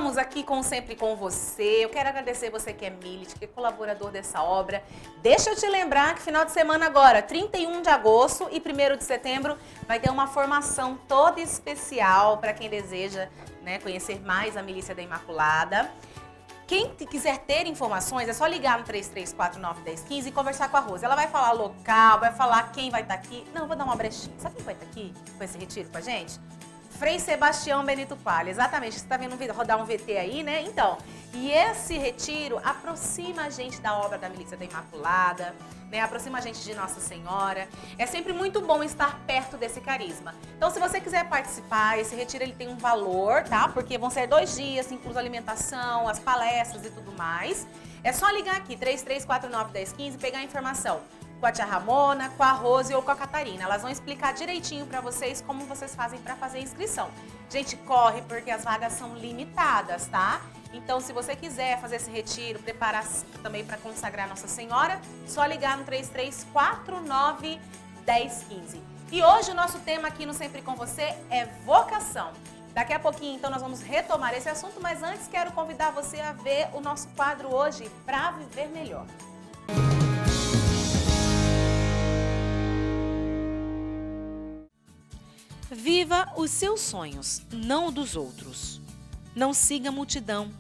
Estamos aqui com Sempre Com Você. Eu quero agradecer você que é milite, que é colaborador dessa obra. Deixa eu te lembrar que final de semana agora, 31 de agosto e 1º de setembro, vai ter uma formação toda especial para quem deseja, né, conhecer mais a Milícia da Imaculada. Quem quiser ter informações, é só ligar no 3349-1015 e conversar com a Rose. Ela vai falar local, vai falar quem vai estar aqui. Não, eu vou dar uma brechinha. Sabe quem vai estar aqui com esse retiro com a gente? Frei Sebastião Benito Palha, exatamente, você está vendo rodar um VT aí, né? Então, e esse retiro aproxima a gente da obra da Milícia da Imaculada, né? Aproxima a gente de Nossa Senhora. É sempre muito bom estar perto desse carisma. Então, se você quiser participar, esse retiro ele tem um valor, tá? Porque vão ser 2 dias, incluso alimentação, as palestras e tudo mais. É só ligar aqui, 3349-1015 e pegar a informação com a tia Ramona, com a Rose ou com a Catarina. Elas vão explicar direitinho para vocês como vocês fazem para fazer a inscrição. Gente, corre porque as vagas são limitadas, tá? Então, se você quiser fazer esse retiro, preparar também para consagrar Nossa Senhora, só ligar no 3349-1015. E hoje o nosso tema aqui no Sempre Com Você é vocação. Daqui a pouquinho, então, nós vamos retomar esse assunto, mas antes quero convidar você a ver o nosso quadro hoje, Pra Viver Melhor. Viva os seus sonhos, não o dos outros. Não siga a multidão.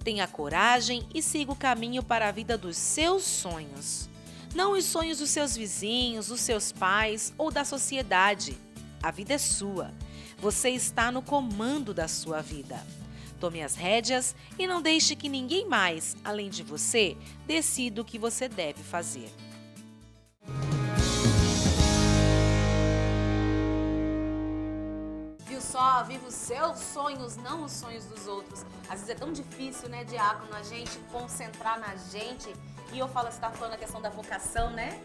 Tenha coragem e siga o caminho para a vida dos seus sonhos. Não os sonhos dos seus vizinhos, dos seus pais ou da sociedade. A vida é sua. Você está no comando da sua vida. Tome as rédeas e não deixe que ninguém mais, além de você, decida o que você deve fazer. Só viva os seus sonhos, não os sonhos dos outros. Às vezes é tão difícil, né, diácono, a gente concentrar na gente. E eu falo, você está falando a questão da vocação, né?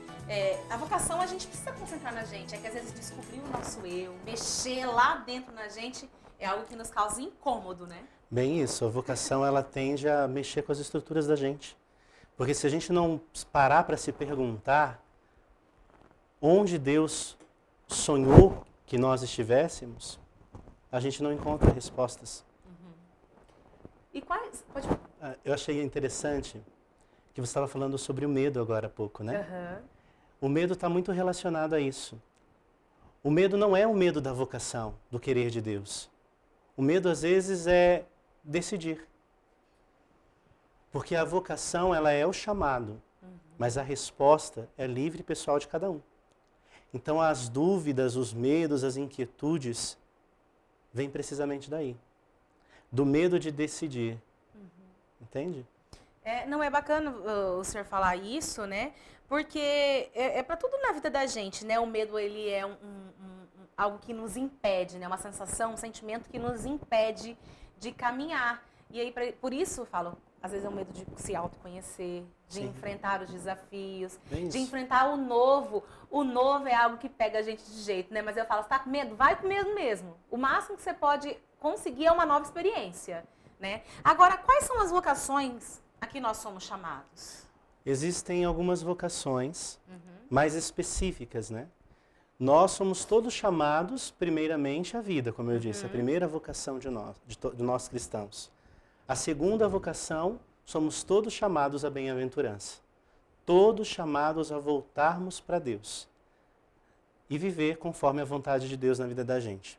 A vocação a gente precisa concentrar na gente. É que às vezes descobrir o nosso eu, mexer lá dentro na gente é algo que nos causa incômodo, né? Bem isso, a vocação ela tende a mexer com as estruturas da gente. Porque se a gente não parar para se perguntar onde Deus sonhou que nós estivéssemos, a gente não encontra respostas. Uhum. E quais? Pode... Eu achei interessante que você estava falando sobre o medo agora há pouco, né? Uhum. O medo está muito relacionado a isso. O medo não é o medo da vocação, do querer de Deus. O medo, às vezes, é decidir. Porque a vocação, ela é o chamado, mas a resposta é livre e pessoal de cada um. Então, as dúvidas, os medos, as inquietudes vem precisamente daí. Do medo de decidir. Entende? Não é bacana o senhor falar isso, né? Porque é para tudo na vida da gente, né? O medo, ele é algo que nos impede, né? Uma sensação, um sentimento que nos impede de caminhar. E aí, por isso eu falo, às vezes é o medo de se autoconhecer, de Sim. enfrentar os desafios, Bem de isso. enfrentar o novo. O novo é algo que pega a gente de jeito, né? Mas eu falo, você tá com medo? Vai com medo mesmo. O máximo que você pode conseguir é uma nova experiência, né? Agora, quais são as vocações a que nós somos chamados? Existem algumas vocações mais específicas, né? Nós somos todos chamados, primeiramente, à vida, como eu disse. A primeira vocação de nós cristãos. A segunda vocação, somos todos chamados à bem-aventurança. Todos chamados a voltarmos para Deus e viver conforme a vontade de Deus na vida da gente.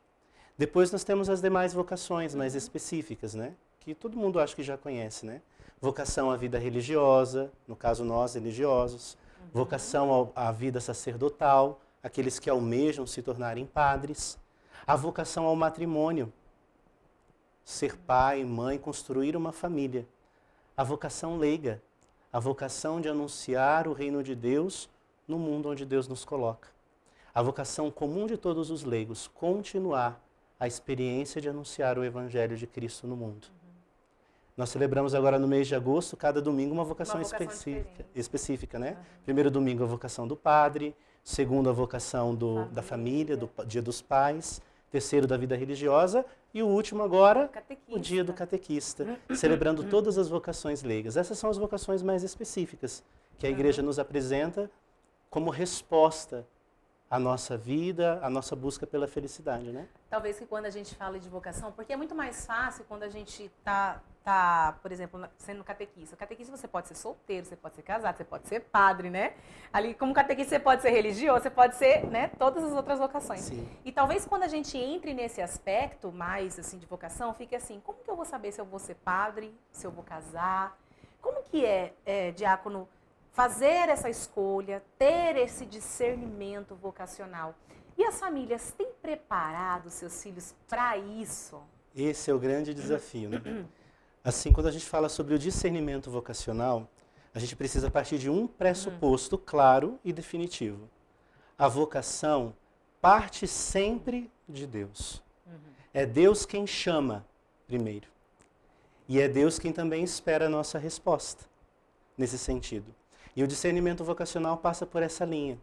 Depois nós temos as demais vocações mais específicas, né? Que todo mundo acho que já conhece, né? Vocação à vida religiosa, no caso nós religiosos. Vocação à vida sacerdotal, aqueles que almejam se tornarem padres. A vocação ao matrimônio, ser pai, mãe, construir uma família. A vocação leiga, a vocação de anunciar o reino de Deus no mundo onde Deus nos coloca. A vocação comum de todos os leigos, continuar a experiência de anunciar o Evangelho de Cristo no mundo. Nós celebramos agora no mês de agosto, cada domingo, uma vocação específica, né? Primeiro domingo a vocação do padre, segundo a vocação da família, do dia dos pais, terceiro da vida religiosa e o último agora, o dia do catequista, celebrando todas as vocações leigas. Essas são as vocações mais específicas que a igreja nos apresenta como resposta a nossa vida, a nossa busca pela felicidade, né? Talvez que quando a gente fala de vocação, porque é muito mais fácil quando a gente tá, por exemplo, sendo catequista. Catequista você pode ser solteiro, você pode ser casado, você pode ser padre, né? Ali como catequista você pode ser religioso, você pode ser, né, todas as outras vocações. Sim. E talvez quando a gente entre nesse aspecto mais assim de vocação, fique assim, como que eu vou saber se eu vou ser padre, se eu vou casar? Como que diácono, fazer essa escolha, ter esse discernimento vocacional? E as famílias têm preparado seus filhos para isso? Esse é o grande desafio, né? Assim, quando a gente fala sobre o discernimento vocacional, a gente precisa partir de um pressuposto claro e definitivo. A vocação parte sempre de Deus. É Deus quem chama primeiro. E é Deus quem também espera a nossa resposta nesse sentido. E o discernimento vocacional passa por essa linha.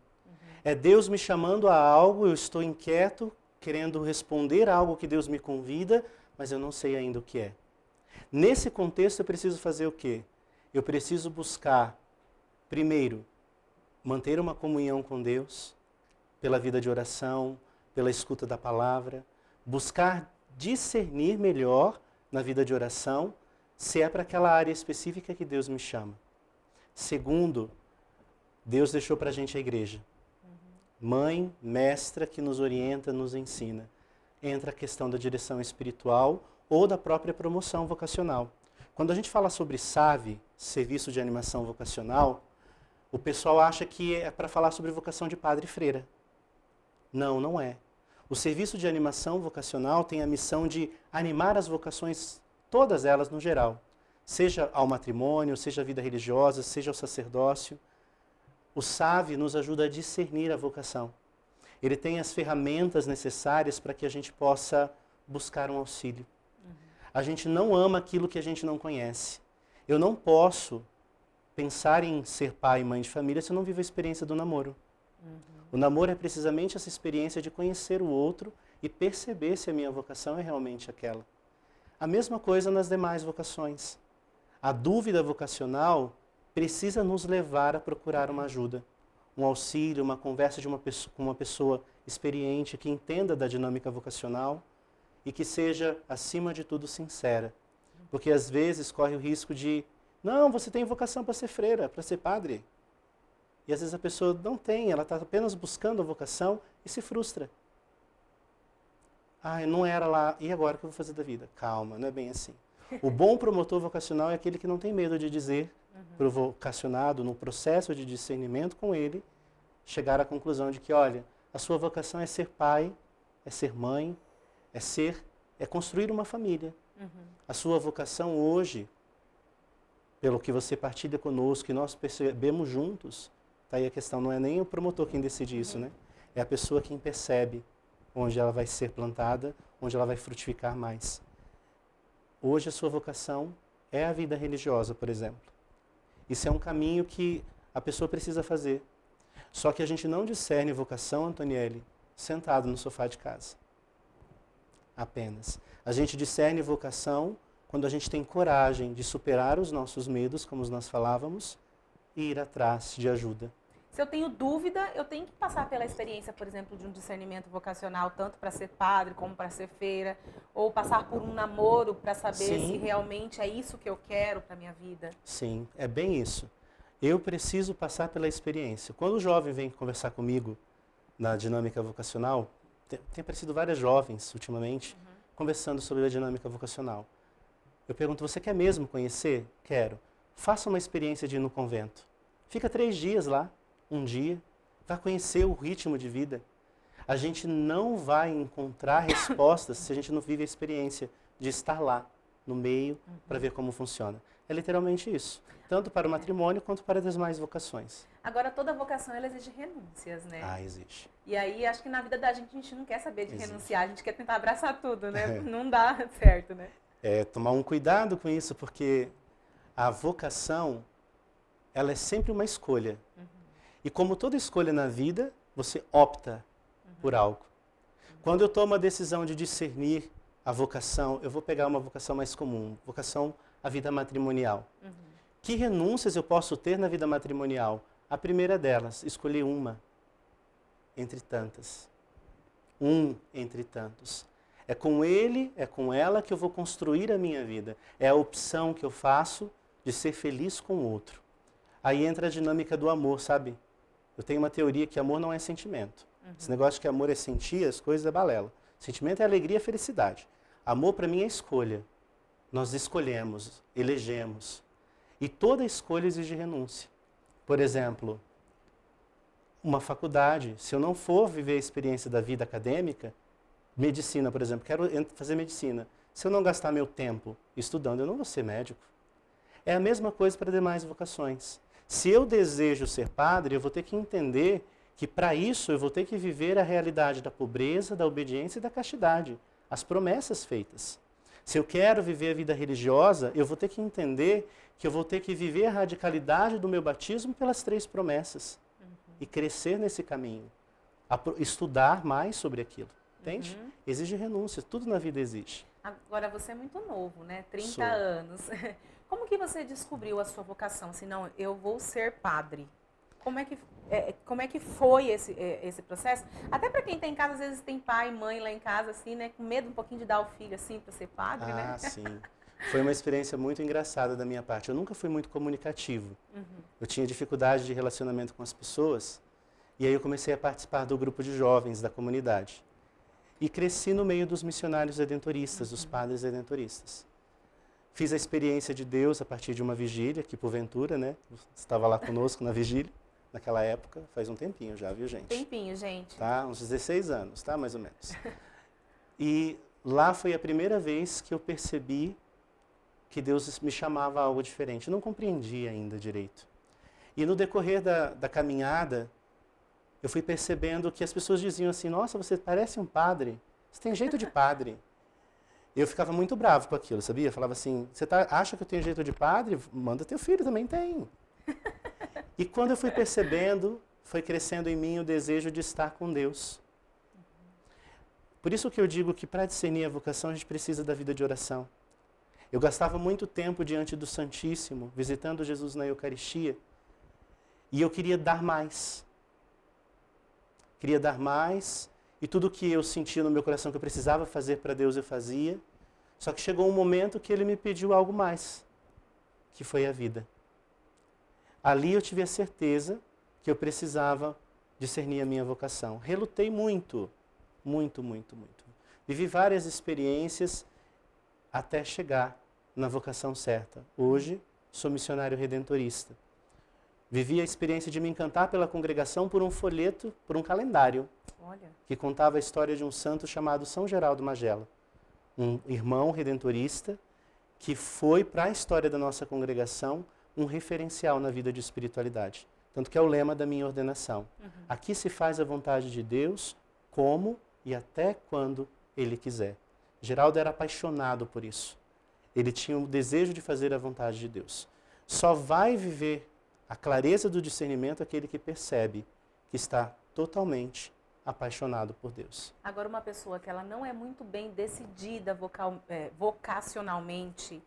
É Deus me chamando a algo, eu estou inquieto, querendo responder a algo que Deus me convida, mas eu não sei ainda o que é. Nesse contexto, eu preciso fazer o quê? Eu preciso buscar, primeiro, manter uma comunhão com Deus, pela vida de oração, pela escuta da palavra, buscar discernir melhor na vida de oração, se é para aquela área específica que Deus me chama. Segundo, Deus deixou para a gente a igreja. Mãe, mestra que nos orienta, nos ensina. Entra a questão da direção espiritual ou da própria promoção vocacional. Quando a gente fala sobre SAV, Serviço de Animação Vocacional, o pessoal acha que é para falar sobre vocação de padre e freira. Não, não é. O Serviço de Animação Vocacional tem a missão de animar as vocações, todas elas no geral. Seja ao matrimônio, seja a vida religiosa, seja ao sacerdócio. O SAV nos ajuda a discernir a vocação. Ele tem as ferramentas necessárias para que a gente possa buscar um auxílio. A gente não ama aquilo que a gente não conhece. Eu não posso pensar em ser pai e mãe de família se eu não vivo a experiência do namoro. O namoro é precisamente essa experiência de conhecer o outro e perceber se a minha vocação é realmente aquela. A mesma coisa nas demais vocações. A dúvida vocacional precisa nos levar a procurar uma ajuda, um auxílio, uma conversa com uma pessoa experiente, que entenda da dinâmica vocacional e que seja, acima de tudo, sincera. Porque às vezes corre o risco de, não, você tem vocação para ser freira, para ser padre. E às vezes a pessoa não tem, ela está apenas buscando a vocação e se frustra. Ah, não era lá, e agora o que eu vou fazer da vida? Calma, não é bem assim. O bom promotor vocacional é aquele que não tem medo de dizer para o vocacionado, no processo de discernimento com ele, chegar à conclusão de que, olha, a sua vocação é ser pai, é ser mãe, é construir uma família. A sua vocação hoje, pelo que você partilha conosco e nós percebemos juntos, tá aí a questão, não é nem o promotor quem decide isso, né? É a pessoa quem percebe onde ela vai ser plantada, onde ela vai frutificar mais. Hoje a sua vocação é a vida religiosa, por exemplo. Isso é um caminho que a pessoa precisa fazer. Só que a gente não discerne vocação, Antonielli, sentado no sofá de casa. Apenas. A gente discerne vocação quando a gente tem coragem de superar os nossos medos, como nós falávamos, e ir atrás de ajuda. Se eu tenho dúvida, eu tenho que passar pela experiência, por exemplo, de um discernimento vocacional, tanto para ser padre como para ser freira, ou passar por um namoro para saber se realmente é isso que eu quero para a minha vida. Sim, é bem isso. Eu preciso passar pela experiência. Quando o jovem vem conversar comigo na dinâmica vocacional, tem aparecido várias jovens ultimamente conversando sobre a dinâmica vocacional. Eu pergunto, você quer mesmo conhecer? Quero. Faça uma experiência de ir no convento. Fica 3 dias lá. Um dia, vai conhecer o ritmo de vida. A gente não vai encontrar respostas se a gente não vive a experiência de estar lá, no meio, para ver como funciona. É literalmente isso, tanto para o matrimônio quanto para as demais vocações. Agora, toda vocação, ela exige renúncias, né? Ah, existe. E aí, acho que na vida da gente, a gente não quer saber de renunciar, a gente quer tentar abraçar tudo, né? Não dá certo, né? É, tomar um cuidado com isso, porque a vocação, ela é sempre uma escolha. E como toda escolha na vida, você opta por algo. Quando eu tomo a decisão de discernir a vocação, eu vou pegar uma vocação mais comum, vocação à vida matrimonial. Que renúncias eu posso ter na vida matrimonial? A primeira delas, escolher uma. entre tantas. Um entre tantos. É com ele, é com ela que eu vou construir a minha vida. É a opção que eu faço de ser feliz com o outro. Aí entra a dinâmica do amor, sabe? Eu tenho uma teoria que amor não é sentimento. Esse negócio de que amor é sentir, as coisas é balela. Sentimento é alegria e felicidade. Amor para mim é escolha. Nós escolhemos, elegemos. E toda escolha exige renúncia. Por exemplo, uma faculdade, se eu não for viver a experiência da vida acadêmica, medicina, por exemplo, quero fazer medicina. Se eu não gastar meu tempo estudando, eu não vou ser médico. É a mesma coisa para demais vocações. Se eu desejo ser padre, eu vou ter que entender que para isso eu vou ter que viver a realidade da pobreza, da obediência e da castidade, as promessas feitas. Se eu quero viver a vida religiosa, eu vou ter que entender que eu vou ter que viver a radicalidade do meu batismo pelas 3 promessas e crescer nesse caminho, estudar mais sobre aquilo. Entende? Exige renúncia, tudo na vida exige. Agora, você é muito novo, né? 30 Sou. anos. Como que você descobriu a sua vocação? Assim, não, eu vou ser padre. Como é que foi esse processo? Até para quem tem em casa, às vezes tem pai e mãe lá em casa, assim, né? Com medo um pouquinho de dar o filho, assim, para ser padre, né? Ah, sim. Foi uma experiência muito engraçada da minha parte. Eu nunca fui muito comunicativo. Eu tinha dificuldade de relacionamento com as pessoas. E aí eu comecei a participar do grupo de jovens da comunidade. E cresci no meio dos missionários redentoristas, dos padres redentoristas. Fiz a experiência de Deus a partir de uma vigília, que porventura, né? Estava lá conosco na vigília, naquela época, faz um tempinho já, viu, gente? Tempinho, gente. Tá, uns 16 anos, tá? Mais ou menos. E lá foi a primeira vez que eu percebi que Deus me chamava a algo diferente. Eu não compreendia ainda direito. E no decorrer da caminhada, eu fui percebendo que as pessoas diziam assim, nossa, você parece um padre, você tem jeito de padre. Eu ficava muito bravo com aquilo, sabia? Falava assim, você acha que eu tenho jeito de padre? Manda teu filho, também tem. E quando eu fui percebendo, foi crescendo em mim o desejo de estar com Deus. Por isso que eu digo que para discernir a vocação, a gente precisa da vida de oração. Eu gastava muito tempo diante do Santíssimo, visitando Jesus na Eucaristia, e eu queria dar mais. Queria dar mais, e tudo que eu sentia no meu coração que eu precisava fazer para Deus, eu fazia. Só que chegou um momento que Ele me pediu algo mais, que foi a vida. Ali eu tive a certeza que eu precisava discernir a minha vocação. Relutei muito, muito, muito, muito. Vivi várias experiências até chegar na vocação certa. Hoje, sou missionário redentorista. Vivi a experiência de me encantar pela congregação por um folheto, por um calendário, que contava a história de um santo chamado São Geraldo Magela, um irmão redentorista que foi para a história da nossa congregação um referencial na vida de espiritualidade. Tanto que é o lema da minha ordenação. Aqui se faz a vontade de Deus, como e até quando Ele quiser. Geraldo era apaixonado por isso. Ele tinha o desejo de fazer a vontade de Deus. Só vai viver a clareza do discernimento aquele que percebe que está totalmente apaixonado por Deus. Agora, uma pessoa que ela não é muito bem decidida vocacionalmente,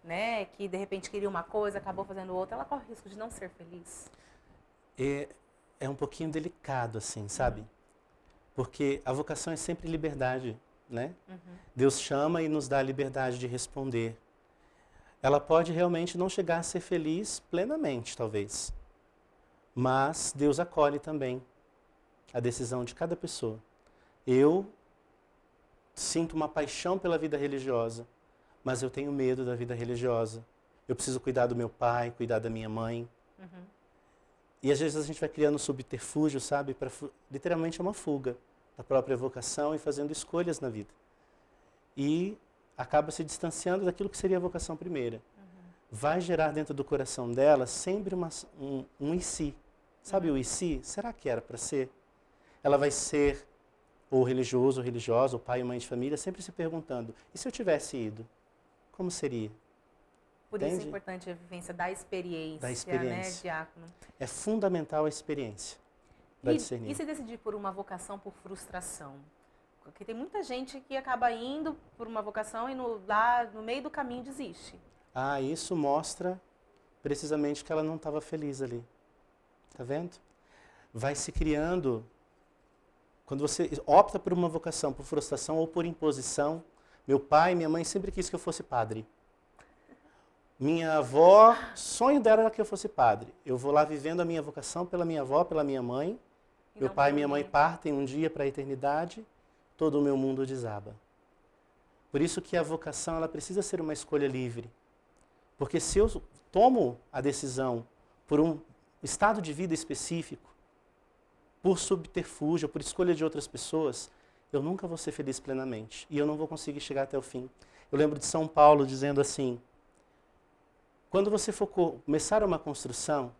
né, que de repente queria uma coisa, acabou fazendo outra, ela corre o risco de não ser feliz? É um pouquinho delicado, assim, sabe? Porque a vocação é sempre liberdade, né? Deus chama e nos dá a liberdade de responder. Ela pode realmente não chegar a ser feliz plenamente, talvez. Mas Deus acolhe também a decisão de cada pessoa. Eu sinto uma paixão pela vida religiosa, mas eu tenho medo da vida religiosa. Eu preciso cuidar do meu pai, cuidar da minha mãe. E às vezes a gente vai criando subterfúgio, sabe? Literalmente é uma fuga da própria vocação e fazendo escolhas na vida. E acaba se distanciando daquilo que seria a vocação primeira. Vai gerar dentro do coração dela sempre um e se. Sabe o e se? Será que era para ser? Ela vai ser ou religioso ou religiosa, ou pai ou mãe de família, sempre se perguntando, e se eu tivesse ido? Como seria? Por Entende? isso é importante a vivência da experiência, né, diácono? É fundamental a experiência para discernir. E se decidir por uma vocação por frustração? Porque tem muita gente que acaba indo por uma vocação e lá no meio do caminho desiste. Ah, isso mostra precisamente que ela não estava feliz ali. Tá vendo? Vai se criando Quando você opta por uma vocação, por frustração ou por imposição, meu pai e minha mãe sempre quis que eu fosse padre. Minha avó, sonho dela era que eu fosse padre. Eu vou lá vivendo a minha vocação pela minha avó, pela minha mãe. Meu pai e minha mãe partem um dia para a eternidade, todo o meu mundo desaba. Por isso que a vocação ela precisa ser uma escolha livre. Porque se eu tomo a decisão por um estado de vida específico, por subterfúgio, por escolha de outras pessoas, eu nunca vou ser feliz plenamente. E eu não vou conseguir chegar até o fim. Eu lembro de São Paulo dizendo assim, quando você for começar uma construção,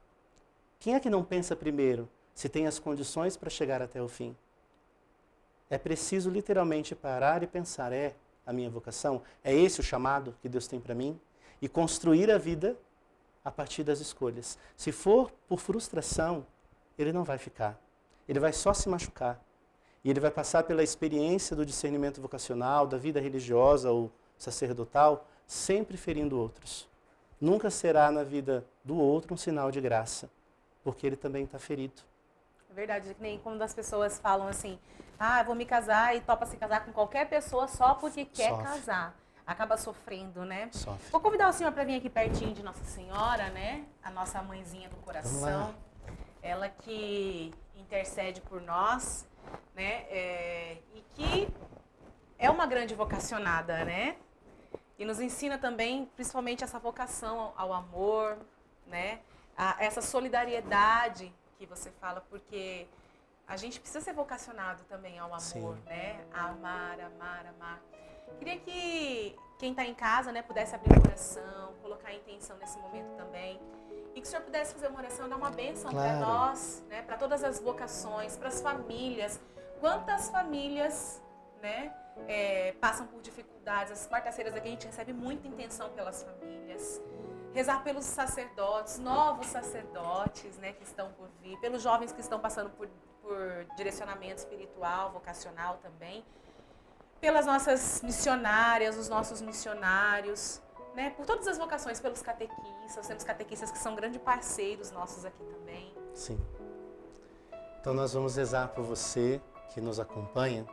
quem é que não pensa primeiro se tem as condições para chegar até o fim? É preciso literalmente parar e pensar, é a minha vocação? É esse o chamado que Deus tem para mim? E construir a vida a partir das escolhas. Se for por frustração, ele não vai ficar. Ele vai só se machucar. E ele vai passar pela experiência do discernimento vocacional, da vida religiosa ou sacerdotal, sempre ferindo outros. Nunca será na vida do outro um sinal de graça, porque ele também está ferido. É verdade, que nem quando as pessoas falam assim, eu vou me casar e topa se casar com qualquer pessoa só porque quer casar. Acaba sofrendo, né? Sofre. Vou convidar o senhor para vir aqui pertinho de Nossa Senhora, né? A nossa mãezinha do coração. Ela que intercede por nós, né? E que é uma grande vocacionada, né? E nos ensina também, principalmente, essa vocação ao amor, né? Essa solidariedade que você fala, porque a gente precisa ser vocacionado também ao amor, sim, né? Amar, amar, amar. Queria que quem está em casa, né, pudesse abrir o coração, colocar a intenção nesse momento também. E que o senhor pudesse fazer uma oração, dar uma bênção para nós, né, para todas as vocações, para as famílias. Quantas famílias, né, passam por dificuldades? As quartas-feiras aqui a gente recebe muita intenção pelas famílias. Rezar pelos sacerdotes, novos sacerdotes, né, que estão por vir, pelos jovens que estão passando por direcionamento espiritual, vocacional também, pelas nossas missionárias, os nossos missionários, né, por todas as vocações, pelos catequistas, temos catequistas que são grandes parceiros nossos aqui também. Sim. Então nós vamos rezar por você que nos acompanha.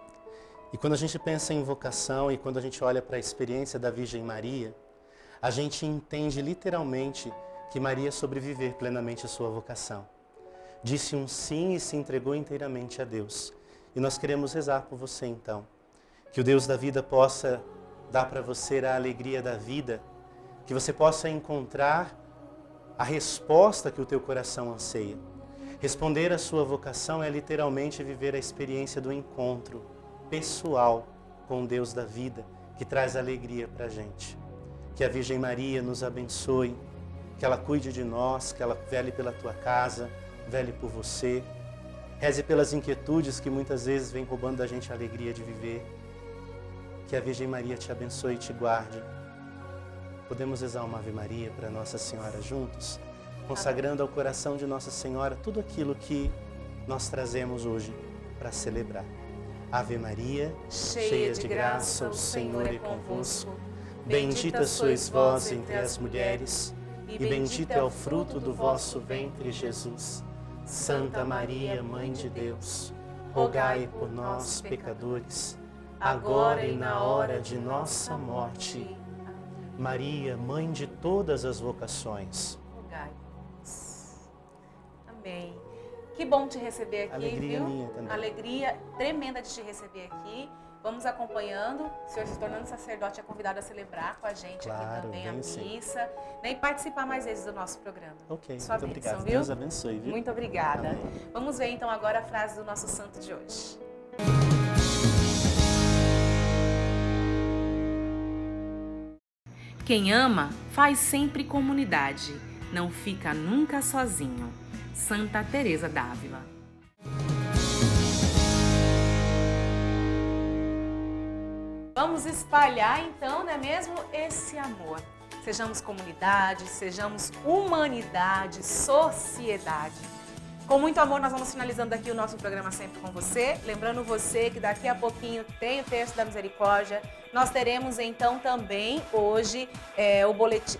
E quando a gente pensa em vocação e quando a gente olha para a experiência da Virgem Maria, a gente entende literalmente que Maria sobreviveu plenamente à sua vocação. Disse um sim e se entregou inteiramente a Deus. E nós queremos rezar por você então. Que o Deus da vida possa dar para você a alegria da vida, que você possa encontrar a resposta que o teu coração anseia. Responder à sua vocação é literalmente viver a experiência do encontro pessoal com o Deus da vida, que traz alegria para a gente. Que a Virgem Maria nos abençoe, que ela cuide de nós, que ela vele pela tua casa, vele por você. Reze pelas inquietudes que muitas vezes vêm roubando da gente a alegria de viver. Que a Virgem Maria te abençoe e te guarde. Podemos rezar uma Ave Maria para Nossa Senhora juntos, consagrando ao coração de Nossa Senhora tudo aquilo que nós trazemos hoje para celebrar. Ave Maria, cheia de graça, o Senhor é convosco. Bendita sois vós entre as mulheres, e bendito é o fruto do vosso ventre, Jesus. Santa Maria, Mãe de Deus, rogai por nós, pecadores, agora e na hora de nossa morte. Maria, Mãe de todas as vocações, rogai por nós. Amém. Que bom te receber aqui, alegria viu? Minha também. Alegria tremenda de te receber aqui. Vamos acompanhando. O senhor se tornando sacerdote é convidado a celebrar com a gente aqui também a missa, né, e participar mais vezes do nosso programa. Ok, Sua muito bênção, obrigado. viu? Deus abençoe, viu? Muito obrigada. Amém. Vamos ver então agora a frase do nosso santo de hoje. Quem ama faz sempre comunidade, não fica nunca sozinho. Santa Teresa d'Ávila. Vamos espalhar então, não é mesmo, esse amor. Sejamos comunidade, sejamos humanidade, sociedade. Com muito amor, nós vamos finalizando aqui o nosso programa Sempre com Você. Lembrando você que daqui a pouquinho tem o Terço da Misericórdia. Nós teremos então também hoje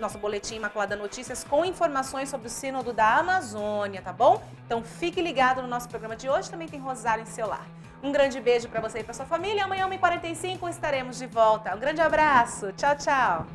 nosso boletim Imaculada Notícias com informações sobre o Sínodo da Amazônia, tá bom? Então fique ligado no nosso programa de hoje, também tem Rosário em seu lar. Um grande beijo para você e para sua família. Amanhã, 1h45, estaremos de volta. Um grande abraço. Tchau, tchau.